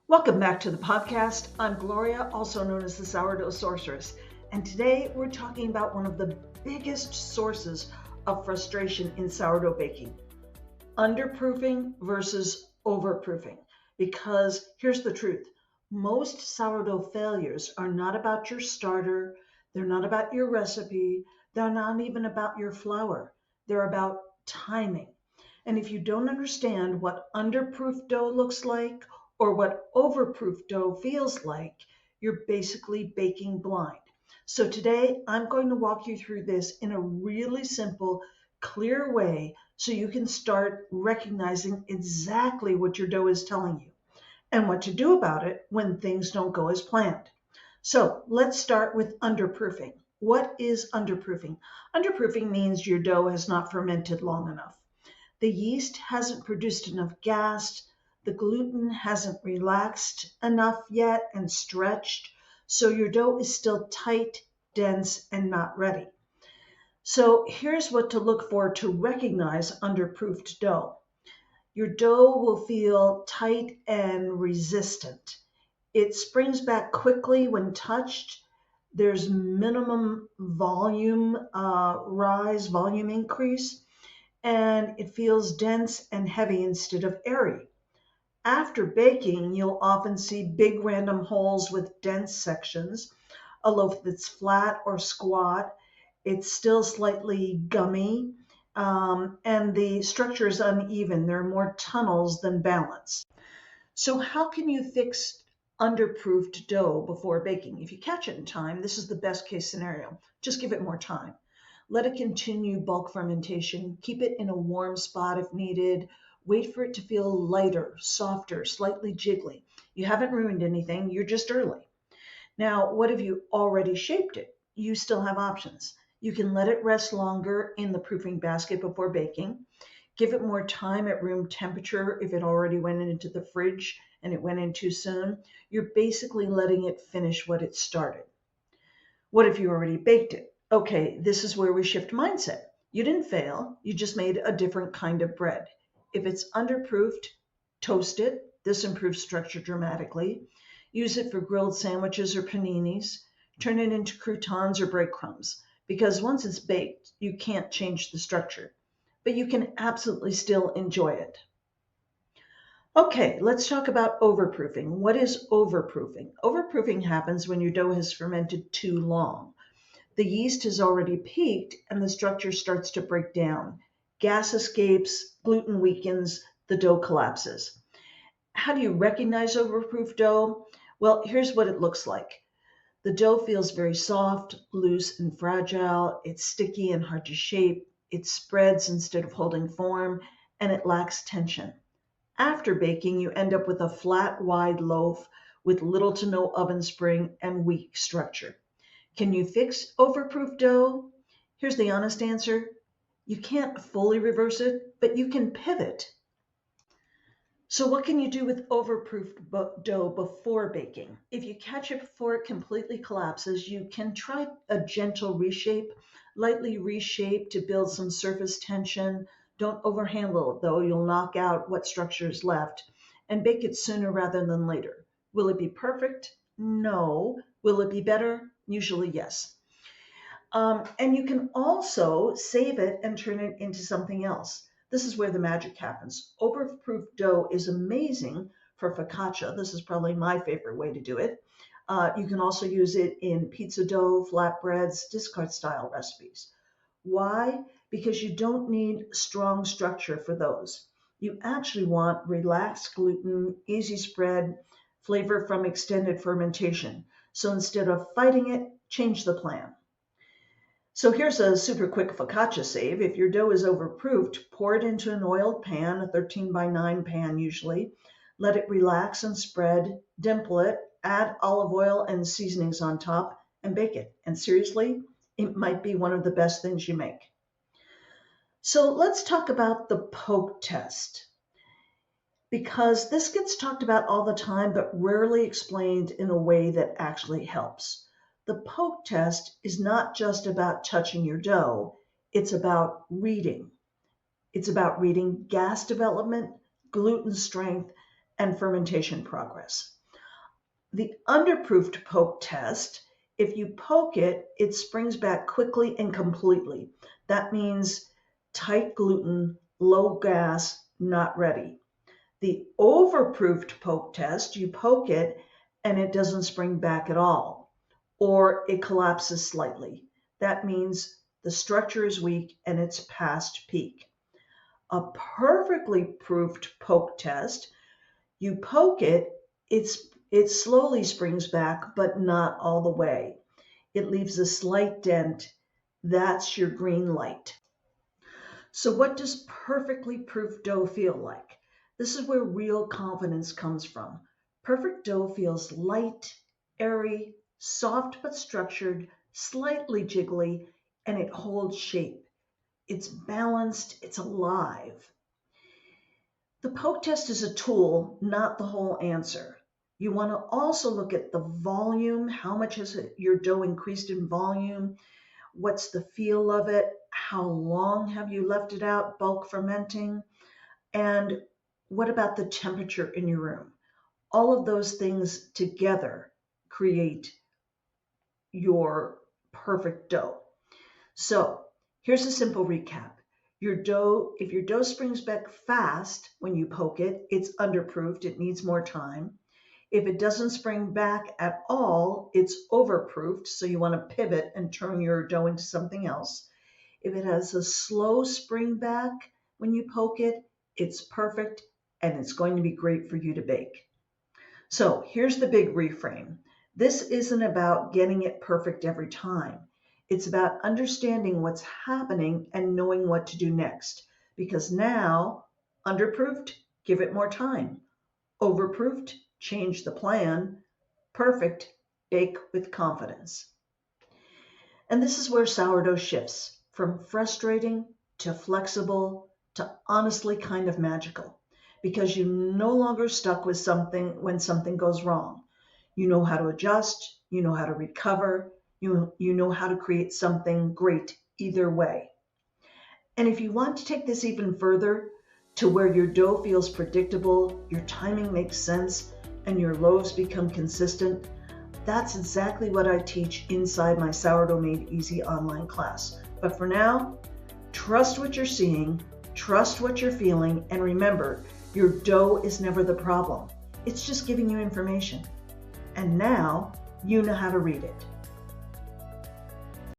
Welcome back to the podcast. I'm Gloria, also known as the Sourdough Sorceress, and today we're talking about one of the biggest sources of frustration in sourdough baking: underproofing versus overproofing. Because here's the truth: most sourdough failures are not about your starter, they're not about your recipe, they're not even about your flour, they're about timing. And if you don't understand what underproof dough looks like or what overproof dough feels like, you're basically baking blind. So today I'm going to walk you through this in a really simple, clear way so you can start recognizing exactly what your dough is telling you and what to do about it when things don't go as planned. So let's start with underproofing. What is underproofing? Underproofing means your dough has not fermented long enough. The yeast hasn't produced enough gas, the gluten hasn't relaxed enough yet and stretched, so your dough is still tight, dense, and not ready. So here's what to look for to recognize underproofed dough. Your dough will feel tight and resistant. It springs back quickly when touched. There's minimum volume volume increase, and it feels dense and heavy instead of airy. After baking, you'll often see big random holes with dense sections, a loaf that's flat or squat. It's still slightly gummy, and the structure is uneven. There are more tunnels than balance. So how can you fix underproofed dough before baking? If you catch it in time, this is the best case scenario. Just give it more time. Let it continue bulk fermentation. Keep it in a warm spot if needed. Wait for it to feel lighter, softer, slightly jiggly. You haven't ruined anything, you're just early. Now, what if you already shaped it? You still have options. You can let it rest longer in the proofing basket before baking. Give it more time at room temperature if it already went into the fridge and it went in too soon. You're basically letting it finish what it started. What if you already baked it? Okay, this is where we shift mindset. You didn't fail, you just made a different kind of bread. If it's underproofed, toast it. This improves structure dramatically. Use it for grilled sandwiches or paninis. Turn it into croutons or breadcrumbs, because once it's baked, you can't change the structure, but you can absolutely still enjoy it. Okay, let's talk about overproofing. What is overproofing? Overproofing happens when your dough has fermented too long. The yeast has already peaked and the structure starts to break down. Gas escapes, gluten weakens, the dough collapses. How do you recognize overproof dough? Well, here's what it looks like. The dough feels very soft, loose, and fragile. It's sticky and hard to shape. It spreads instead of holding form, and it lacks tension. After baking, you end up with a flat, wide loaf with little to no oven spring and weak structure. Can you fix overproof dough? Here's the honest answer: you can't fully reverse it, but you can pivot. So what can you do with overproofed dough before baking? If you catch it before it completely collapses, you can try a gentle reshape, lightly reshape to build some surface tension. Don't overhandle it though, you'll knock out what structure is left, and bake it sooner rather than later. Will it be perfect? No. Will it be better? Usually yes. And you can also save it and turn it into something else. This is where the magic happens. Overproof dough is amazing for focaccia. This is probably my favorite way to do it. You can also use it in pizza dough, flatbreads, discard style recipes. Why? Because you don't need strong structure for those. You actually want relaxed gluten, easy spread, flavor from extended fermentation. So instead of fighting it, change the plan. So here's a super quick focaccia save. If your dough is overproofed, pour it into an oiled pan, a 13 by 9 pan usually. Let it relax and spread, dimple it, add olive oil and seasonings on top, and bake it. And seriously, it might be one of the best things you make. So let's talk about the poke test, because this gets talked about all the time, but rarely explained in a way that actually helps. The poke test is not just about touching your dough, it's about reading. It's about reading gas development, gluten strength, and fermentation progress. The underproofed poke test, if you poke it, it springs back quickly and completely. That means tight gluten, low gas, not ready. The overproofed poke test, you poke it and it doesn't spring back at all, or it collapses slightly. That means the structure is weak and it's past peak. A perfectly proofed poke test, you poke it, it slowly springs back, but not all the way. It leaves a slight dent. That's your green light. So what does perfectly proofed dough feel like? This is where real confidence comes from. Perfect dough feels light, airy, soft but structured, slightly jiggly, and it holds shape. It's balanced, it's alive. The poke test is a tool, not the whole answer. You want to also look at the volume. How much has your dough increased in volume? What's the feel of it? How long have you left it out bulk fermenting? And what about the temperature in your room? All of those things together create your perfect dough. So here's a simple recap. If your dough springs back fast when you poke it, it's underproofed, it needs more time. If it doesn't spring back at all, it's overproofed, so you want to pivot and turn your dough into something else. If it has a slow spring back when you poke it, it's perfect and it's going to be great for you to bake. So here's the big reframe. This isn't about getting it perfect every time. It's about understanding what's happening and knowing what to do next. Because now, underproofed, give it more time. Overproofed, change the plan. Perfect, bake with confidence. And this is where sourdough shifts from frustrating to flexible to honestly kind of magical, because you're no longer stuck with something when something goes wrong. You know how to adjust, you know how to recover, you know how to create something great either way. And if you want to take this even further to where your dough feels predictable, your timing makes sense, and your loaves become consistent, that's exactly what I teach inside my Sourdough Made Easy online class. But for now, trust what you're seeing, trust what you're feeling, and remember, your dough is never the problem. It's just giving you information. And now you know how to read it.